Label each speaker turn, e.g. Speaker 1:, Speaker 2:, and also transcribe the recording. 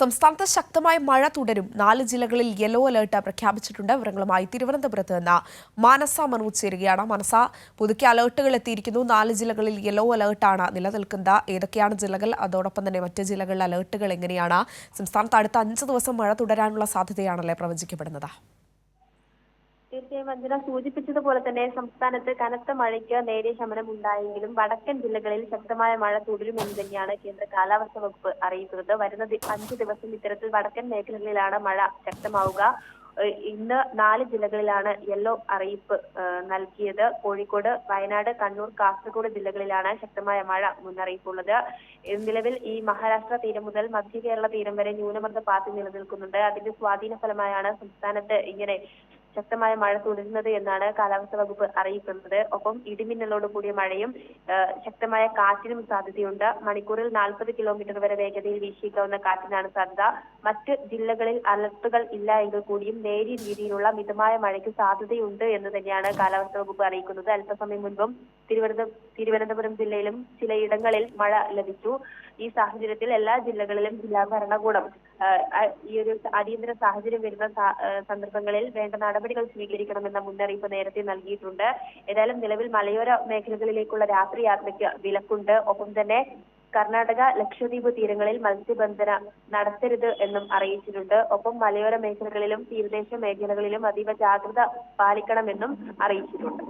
Speaker 1: സംസ്ഥാനത്ത് ശക്തമായ മഴ തുടരും. 4 ജില്ലകളിൽ യെല്ലോ അലർട്ട് പ്രഖ്യാപിച്ചിട്ടുണ്ട്. വിവരങ്ങളുമായി തിരുവനന്തപുരത്ത് നിന്ന് മാനസ മനോജ് ചേരുകയാണ്. മാനസ, പുതുക്കിയ അലർട്ടുകൾ എത്തിയിരിക്കുന്നു. 4 ജില്ലകളിൽ യെല്ലോ അലർട്ടാണ് നിലനിൽക്കുന്നത്. ഏതൊക്കെയാണ് ജില്ലകൾ? അതോടൊപ്പം തന്നെ മറ്റ് ജില്ലകളിൽ അലർട്ടുകൾ എങ്ങനെയാണ്? സംസ്ഥാനത്ത് അടുത്ത 5 ദിവസം മഴ തുടരാനുള്ള സാധ്യതയാണല്ലേ പ്രവചിക്കപ്പെടുന്നത്?
Speaker 2: തീർച്ചയായും അഞ്ജന സൂചിപ്പിച്ചതുപോലെ തന്നെ സംസ്ഥാനത്ത് കനത്ത മഴയ്ക്ക് നേരിയ ശമനം ഉണ്ടായെങ്കിലും വടക്കൻ ജില്ലകളിൽ ശക്തമായ മഴ തുടരുമെന്ന് തന്നെയാണ് കേന്ദ്ര കാലാവസ്ഥാ വകുപ്പ് അറിയിക്കുന്നത്. വരുന്ന 5 ദിവസം ഇത്തരത്തിൽ വടക്കൻ മേഖലകളിലാണ് മഴ ശക്തമാവുക. ഇന്ന് 4 ജില്ലകളിലാണ് യെല്ലോ അറിയിപ്പ് നൽകിയത്. കോഴിക്കോട്, വയനാട്, കണ്ണൂർ, കാസർഗോഡ് ജില്ലകളിലാണ് ശക്തമായ മഴ മുന്നറിയിപ്പുള്ളത്. നിലവിൽ ഈ മഹാരാഷ്ട്ര തീരം മുതൽ മധ്യ കേരള തീരം വരെ ന്യൂനമർദ്ദ പാത്തി നിലനിൽക്കുന്നുണ്ട്. അതിന്റെ സ്വാധീന ഫലമായാണ് സംസ്ഥാനത്ത് ഇങ്ങനെ ശക്തമായ മഴ തുടരുന്നത് എന്നാണ് കാലാവസ്ഥാ വകുപ്പ് അറിയിക്കുന്നത്. ഒപ്പം ഇടിമിന്നലോട് കൂടിയ മഴയും ശക്തമായ കാറ്റിനും സാധ്യതയുണ്ട്. മണിക്കൂറിൽ 40 കിലോമീറ്റർ വരെ വേഗതയിൽ വീശിയേക്കാവുന്ന കാറ്റിനാണ് സാധ്യത. മറ്റ് ജില്ലകളിൽ അലർട്ടുകൾ ഇല്ല എങ്കിൽ കൂടിയും നേരിയ രീതിയിലുള്ള മിതമായ മഴയ്ക്ക് സാധ്യതയുണ്ട് എന്ന് തന്നെയാണ് കാലാവസ്ഥാ വകുപ്പ് അറിയിക്കുന്നത്. അല്പസമയം മുൻപും തിരുവനന്തപുരം ജില്ലയിലും ചിലയിടങ്ങളിൽ മഴ ലഭിച്ചു. ഈ സാഹചര്യത്തിൽ എല്ലാ ജില്ലകളിലും ജില്ലാ ഭരണകൂടം ഈ ഒരു അടിയന്തര സാഹചര്യം വരുന്ന സന്ദർഭങ്ങളിൽ വേണ്ട നടപടികൾ സ്വീകരിക്കണമെന്ന മുന്നറിയിപ്പ് നേരത്തെ നൽകിയിട്ടുണ്ട്. ഏതായാലും നിലവിൽ മലയോര മേഖലകളിലേക്കുള്ള രാത്രി യാത്രയ്ക്ക് വിലക്കുണ്ട്. ഒപ്പം തന്നെ കർണാടക, ലക്ഷദ്വീപ് തീരങ്ങളിൽ മത്സ്യബന്ധനം നടത്തരുത് എന്നും അറിയിച്ചിട്ടുണ്ട്. ഒപ്പം മലയോര മേഖലകളിലും തീരദേശ മേഖലകളിലും അതീവ ജാഗ്രത പാലിക്കണമെന്നും അറിയിച്ചിട്ടുണ്ട്.